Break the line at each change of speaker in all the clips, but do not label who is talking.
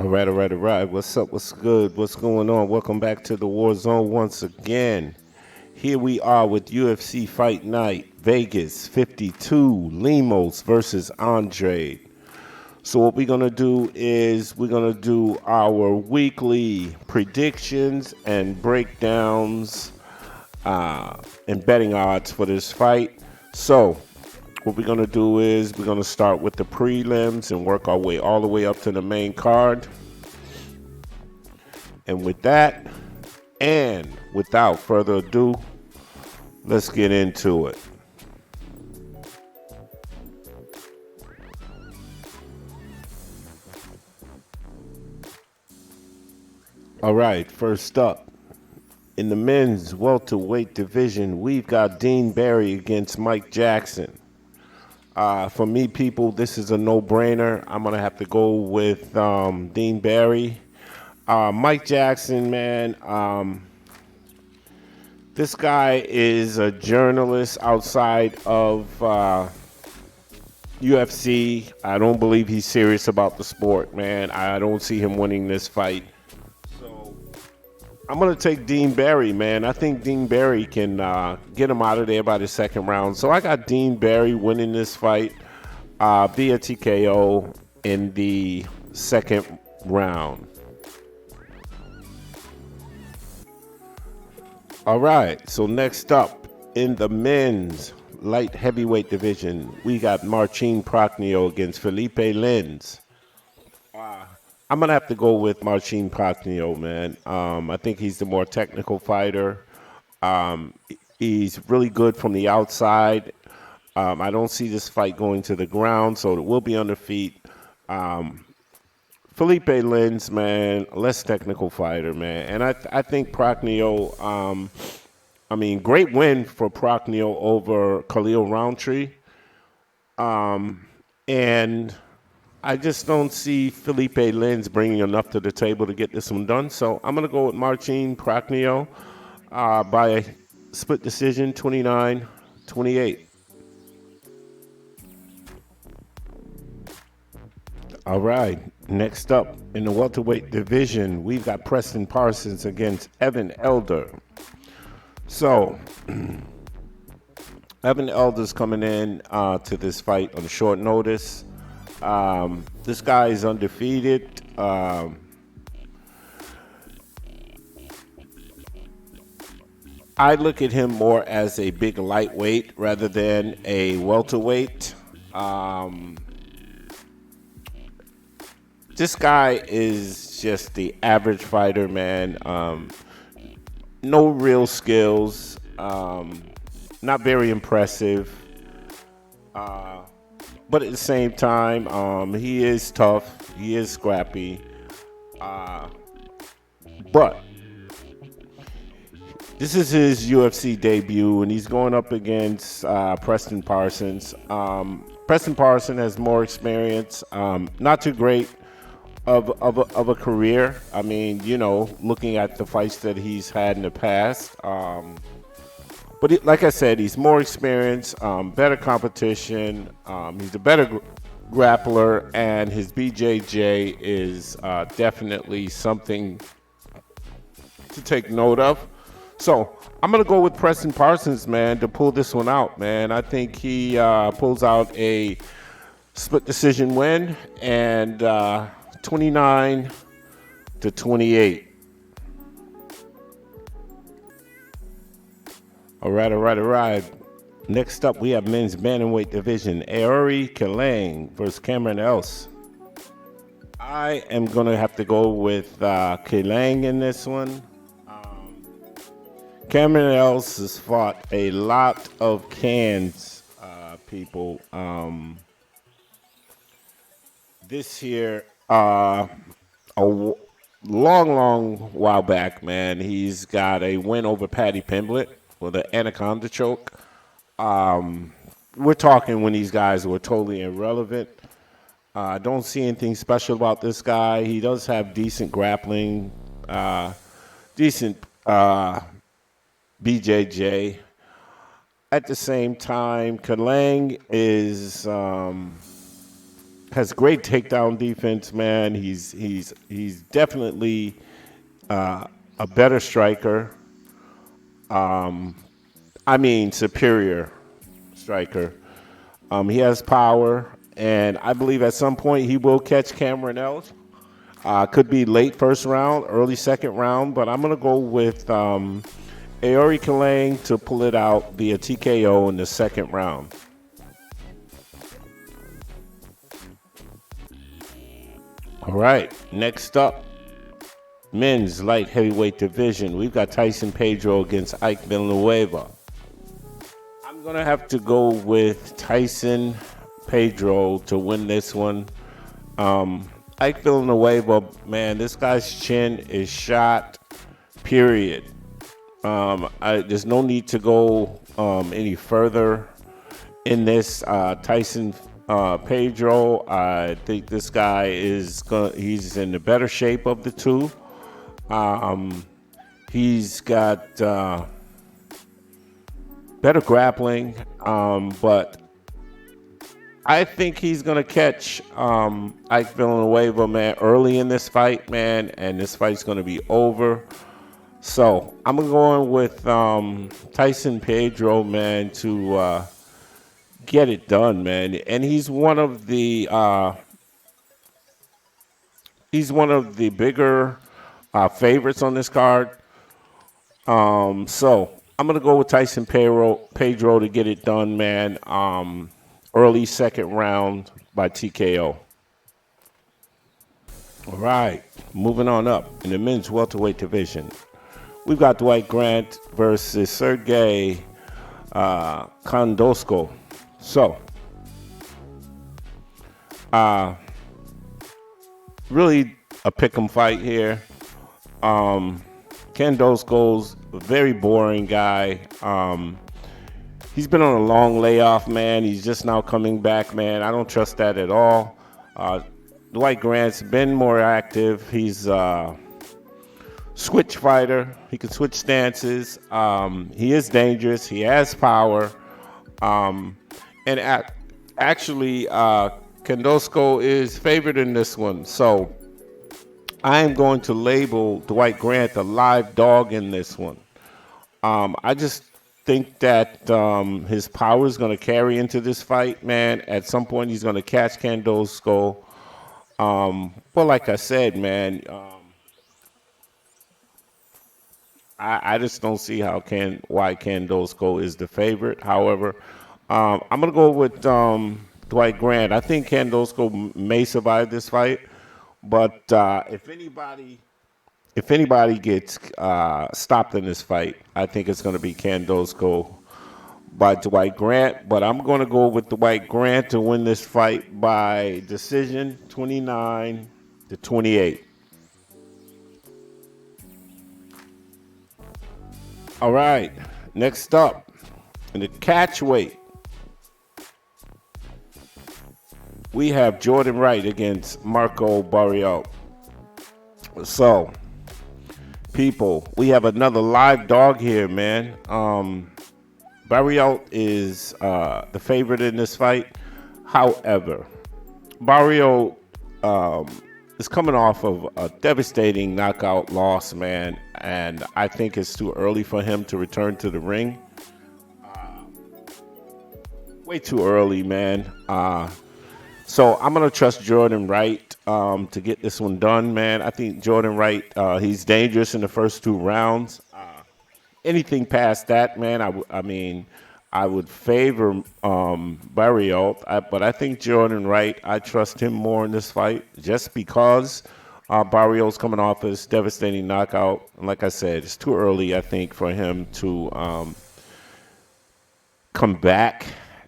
All right. What's up? What's good? What's going on? Welcome back to the War Zone once again. Here we are with UFC Fight Night, Vegas 52, Lemos versus Andrade. So what we're going to do is we're going to do our weekly predictions and breakdowns and betting odds for this fight. So what we're going to do is we're going to start with the prelims and work our way all the way up to the main card. And with that, and without further ado, let's get into it. All right, first up, in the men's welterweight division, we've got Dean Barry against Mike Jackson. For me, people, this is a no-brainer. I'm going to have to go with Dean Barry. Mike Jackson, man, this guy is a journalist outside of UFC. I don't believe he's serious about the sport, man. I don't see him winning this fight. So I'm going to take Dean Barry, man. I think Dean Barry can get him out of there by the second round. So I got Dean Barry winning this fight via TKO in the second round. All right, so next up in the men's light heavyweight division, we got Marcin Prachnio against Philipe Lins. I'm going to have to go with Marcin Prachnio, man. I think he's the more technical fighter. He's really good from the outside. I don't see this fight going to the ground, so it will be on the feet. Philipe Lins, man, less technical fighter, man. And I think Prachnio, great win for Prachnio over Khalil Roundtree. And I just don't see Philipe Lins bringing enough to the table to get this one done. So I'm going to go with Marcin Prachnio by a split decision, 29-28. All right, next up in the welterweight division, we've got Preston Parsons against Evan Elder. So, Evan Elder's coming in to this fight on short notice. This guy is undefeated. I look at him more as a big lightweight rather than a welterweight. This guy is just the average fighter, man. No real skills. Not very impressive. But at the same time, he is tough. He is scrappy. But this is his UFC debut, and he's going up against Preston Parsons. Preston Parsons has more experience. Not too great of a career. I mean, you know, looking at the fights that he's had in the past. But like I said, he's more experienced, better competition. He's a better grappler, and his BJJ is definitely something to take note of. So I'm going to go with Preston Parsons, man, to pull this one out, man. I think he pulls out a split decision win, and 29-28. All right. Next up, we have men's bantamweight division. Aori Qileng versus Cameron Else. I am going to have to go with Qileng in this one. Cameron Else has fought a lot of cans, people. This here, a long while back, man, he's got a win over Paddy Pimblett with an anaconda choke. We're talking when these guys were totally irrelevant. I don't see anything special about this guy. He does have decent grappling, decent BJJ. At the same time, Qileng is has great takedown defense, man. He's definitely a better striker. I mean, superior striker. He has power, and I believe at some point he will catch Cameron Ells. Could be late first round, early second round, but I'm going to go with Aori Qileng to pull it out via TKO in the second round. All right, next up, men's light heavyweight division. We've got Tyson Pedro against Ike Villanueva. I'm going to have to go with Tyson Pedro to win this one. Ike Villanueva, man, this guy's chin is shot, period. There's no need to go any further in this. Tyson Pedro, I think this guy he's in the better shape of the two. He's got better grappling, but I think he's going to catch Ike Villanueva, man, early in this fight, man, and this fight's going to be over. So I'm going with Tyson Pedro, man, to get it done, man. And he's one of the bigger favorites on this card. So I'm going to go with Tyson Pedro to get it done, man. Early second round by TKO. All right, moving on up in the men's welterweight division. We've got Dwight Grant versus Sergey Khandozhko. So, really a pick'em fight here. Khandozhko's a very boring guy. He's been on a long layoff, man. He's just now coming back, man. I don't trust that at all. Dwight Grant's been more active. He's a switch fighter. He can switch stances. He is dangerous. He has power. Actually, Khandozhko is favored in this one. So I am going to label Dwight Grant a live dog in this one. I just think that his power is going to carry into this fight, man. At some point, he's going to catch Khandozhko. But like I said, man, I just don't see why Khandozhko is the favorite. However, I'm going to go with Dwight Grant. I think Khandozhko may survive this fight, but if anybody gets stopped in this fight, I think it's going to be Khandozhko by Dwight Grant. But I'm going to go with Dwight Grant to win this fight by decision, 29-28. All right, next up, in the catch weight, we have Jourdain Wright against Marco Barriault. So, people, we have another live dog here, man. Barriault is the favorite in this fight. However, Barriault is coming off of a devastating knockout loss, man, and I think it's too early for him to return to the ring. Way too early, man. So I'm going to trust Jourdain Wright to get this one done, man. I think Jourdain Wright, he's dangerous in the first two rounds. Anything past that, man, I would favor Barriault, but I think Jourdain Wright, I trust him more in this fight just because Barriault's coming off this devastating knockout. And like I said, it's too early, I think, for him to come back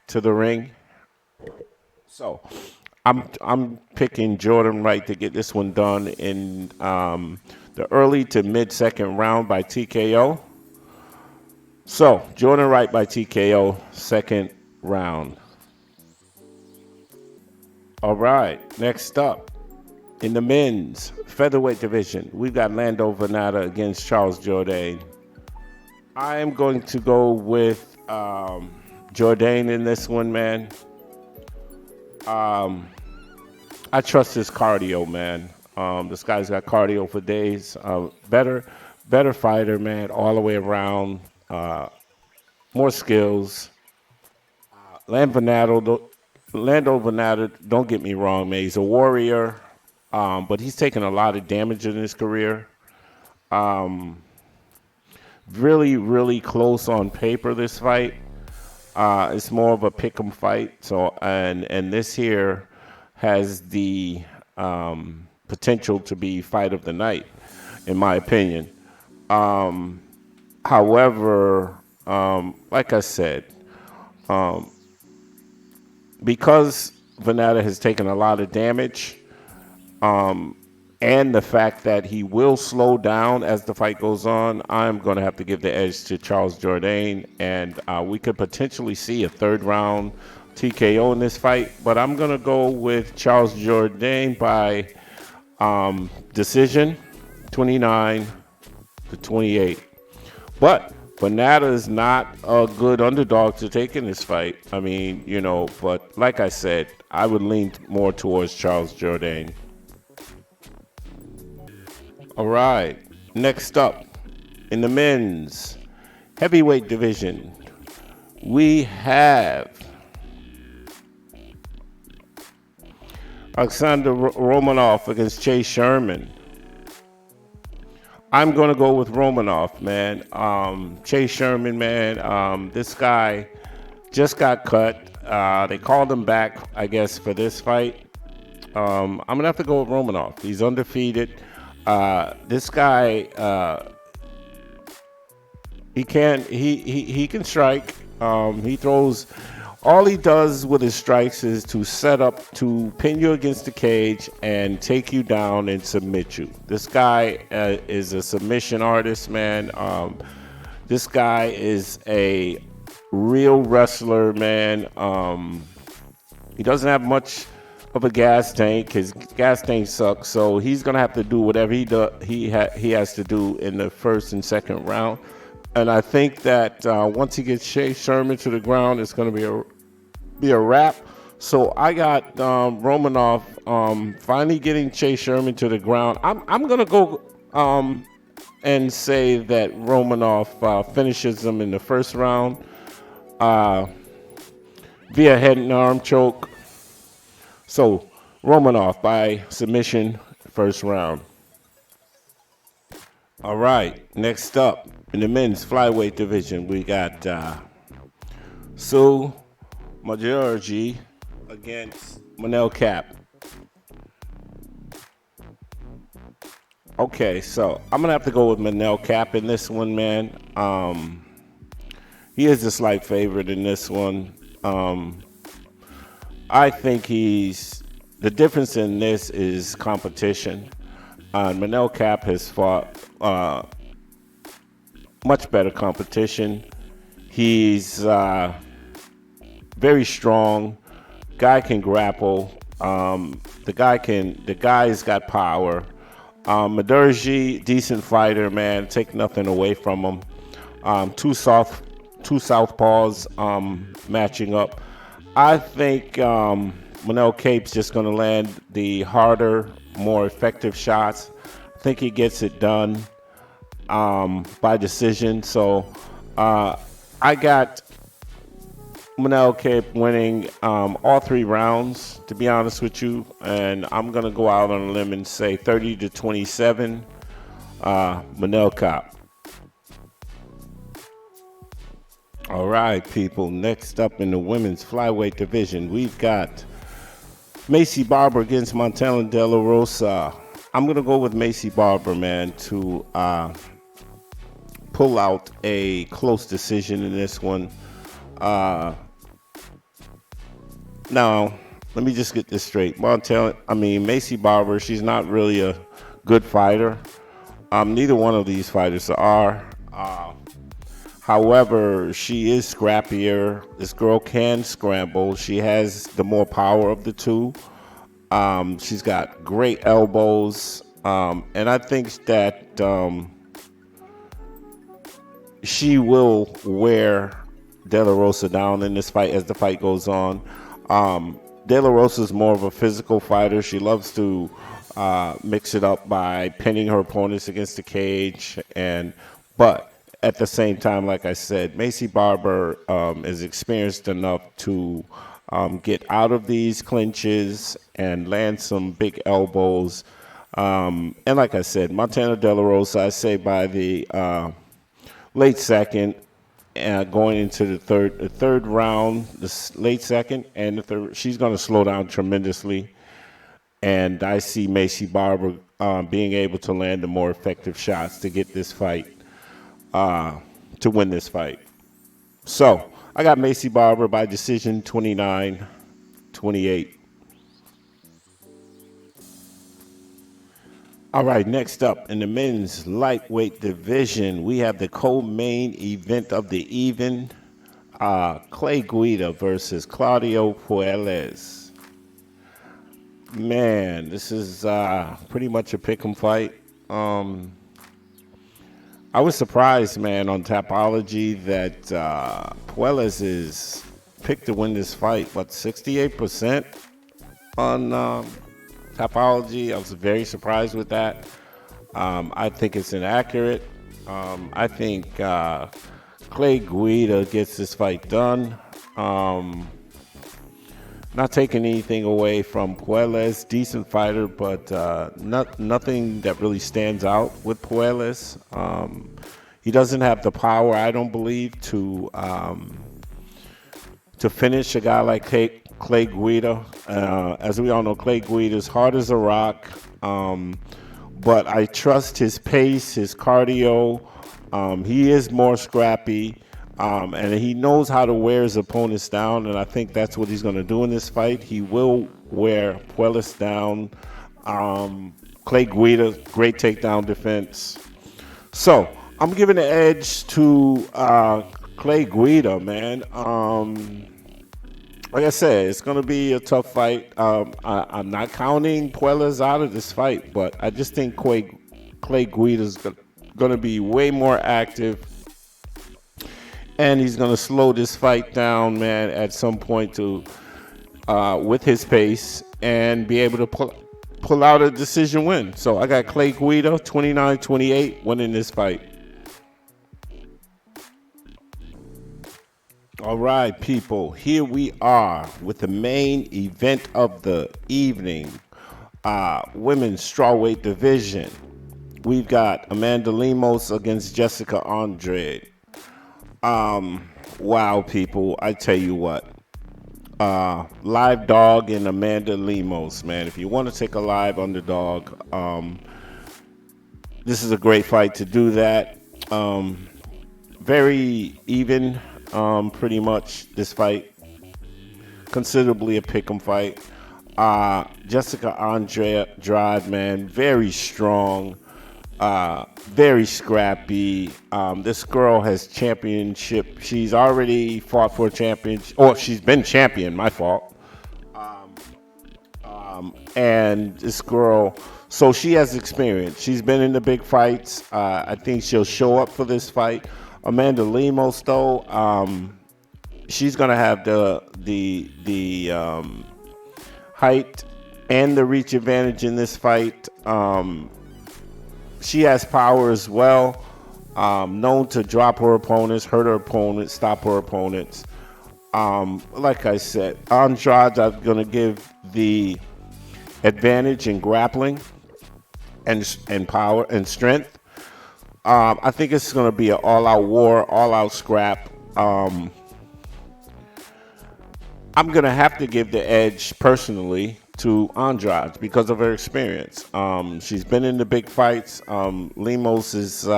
to the ring. So I'm picking Jourdain Wright to get this one done in the early to mid-second round by TKO. So, Jourdain Wright by TKO, second round. All right, next up, in the men's featherweight division, we've got Lando Vannata against Charles Jourdain. I am going to go with Jourdain in this one, man. I trust his cardio, man. This guy's got cardio for days. Better fighter, man, all the way around. More skills. Land Vannata, Lando Vannata, don't get me wrong, man. He's a warrior, but he's taken a lot of damage in his career. Really, really close on paper, this fight. It's more of a pick'em fight. So, and this here has the potential to be fight of the night, in my opinion. However, like I said, because Vannata has taken a lot of damage, and the fact that he will slow down as the fight goes on, I'm going to have to give the edge to Charles Jourdain, and we could potentially see a third round TKO in this fight, but I'm going to go with Charles Jourdain by decision, 29-28. But Vannata is not a good underdog to take in this fight. I mean, you know, but like I said, I would lean more towards Charles Jourdain. All right, next up, in the men's heavyweight division, we have Alexandr Romanov against Chase Sherman. I'm going to go with Romanov, man. Chase Sherman, man, this guy just got cut. They called him back, I guess, for this fight. I'm going to have to go with Romanov. He's undefeated. This guy, he can strike. He throws. All he does with his strikes is to set up to pin you against the cage and take you down and submit you. This guy is a submission artist, man. This guy is a real wrestler, man. He doesn't have much of a gas tank. His gas tank sucks, so he's gonna have to do whatever he has to do in the first and second round. And I think that once he gets Chase Sherman to the ground, it's gonna be a wrap. So I got Romanov finally getting Chase Sherman to the ground. I'm gonna go and say that Romanov finishes him in the first round via head and arm choke. So Romanov by submission, first round. All right, next up in the men's flyweight division, we got Mudaerji against Manel Kape. Okay, so I'm gonna have to go with Manel Kape in this one, man. He is a slight favorite in this one. I think the difference in this is competition. Manel Kape has fought much better competition. He's very strong. Guy can grapple. The guy's got power. Mudaerji, decent fighter, man. Take nothing away from him. Two southpaws matching up. I think Manel Kape's just going to land the harder, more effective shots. I think he gets it done by decision. So I got Manel Kape winning all three rounds, to be honest with you. And I'm going to go out on a limb and say 30-27, Manel Kape. All right, people. Next up in the women's flyweight division, we've got Maycee Barber against Montana De La Rosa. I'm going to go with Maycee Barber, man, to pull out a close decision in this one. Now, let me just get this straight. Maycee Barber, she's not really a good fighter. Neither one of these fighters are. However, she is scrappier. This girl can scramble. She has the more power of the two. She's got great elbows. And I think that she will wear De La Rosa down in this fight as the fight goes on. De La Rosa is more of a physical fighter. She loves to mix it up by pinning her opponents against the cage, but at the same time, like I said, Maycee Barber is experienced enough to get out of these clinches and land some big elbows. And like I said, Montana De La Rosa, I say by the late second, going into the third round, late second, and the third, she's going to slow down tremendously. And I see Maycee Barber being able to land the more effective shots to get this fight, to win this fight. So I got Maycee Barber by decision 29-28. All right, next up in the men's lightweight division, we have the co-main event of the evening, Clay Guida versus Claudio Puelles. Man, this is pretty much a pick'em fight. I was surprised, man, on Tapology that Puelles is picked to win this fight, but 68% on Tapology. I was very surprised with that. I think it's inaccurate. I think Clay Guida gets this fight done. Not taking anything away from Puelles, decent fighter, but nothing that really stands out with Puelles. He doesn't have the power, I don't believe, to finish a guy like Clay Guida. As we all know, Clay Guida is hard as a rock, but I trust his pace, his cardio. He is more scrappy, and he knows how to wear his opponents down, and I think that's what he's going to do in this fight. He will wear Puelles down. Clay Guida, great takedown defense. So I'm giving the edge to Clay Guida, man. Like I said, it's going to be a tough fight. I'm not counting Puelles out of this fight, but I just think Clay Guida is going to be way more active, and he's going to slow this fight down, man, at some point to with his pace and be able to pull out a decision win. So I got Clay Guida 29-28 winning this fight. All right, people, here we are with the main event of the evening, women's strawweight division. We've got Amanda Lemos against Jessica Andrade. Wow, people, I tell you what, live dog in Amanda Lemos, man. If you want to take a live underdog, this is a great fight to do that. Very even. Pretty much this fight, considerably a pick'em fight. Jessica Andrade, man, very strong, very scrappy. This girl has championship. She's already fought for a championship, or she's been champion, my fault. And this girl, so she has experience. She's been in the big fights. I think she'll show up for this fight. Amanda Lemos, though, she's gonna have the height and the reach advantage in this fight. She has power as well. Known to drop her opponents, hurt her opponents, stop her opponents. Like I said, Andrade, I'm gonna give the advantage in grappling and power and strength. I think it's going to be an all-out war, all-out scrap. I'm going to have to give the edge personally to Andrade because of her experience. She's been in the big fights. Lemos is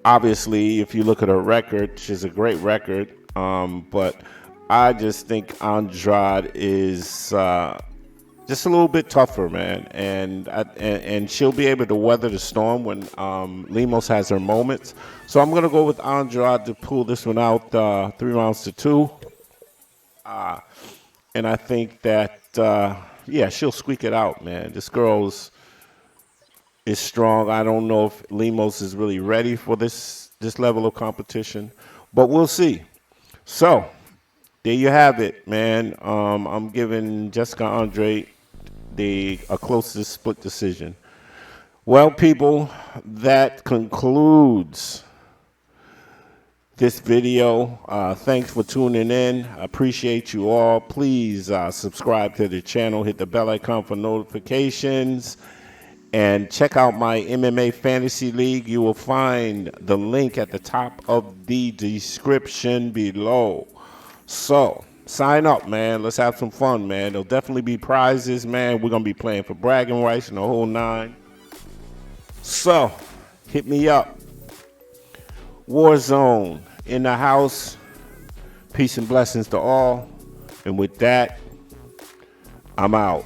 obviously, if you look at her record, she's a great record. But I just think Andrade is just a little bit tougher, man, and she'll be able to weather the storm when Lemos has her moments. So I'm gonna go with Andrade to pull this one out 3-2, and I think that she'll squeak it out, man. This girl is strong. I don't know if Lemos is really ready for this level of competition, but we'll see. So there you have it, man. I'm giving Jessica Andrade a closest split decision. Well, people, that concludes this video. Thanks for tuning in. I appreciate you all. Please subscribe to the channel, hit the bell icon for notifications, and check out my MMA Fantasy League. You will find the link at the top of the description below. So, sign up, man. Let's have some fun, man. There'll definitely be prizes, man. We're going to be playing for bragging rights and the whole nine. So, hit me up. Warzone in the house. Peace and blessings to all. And with that, I'm out.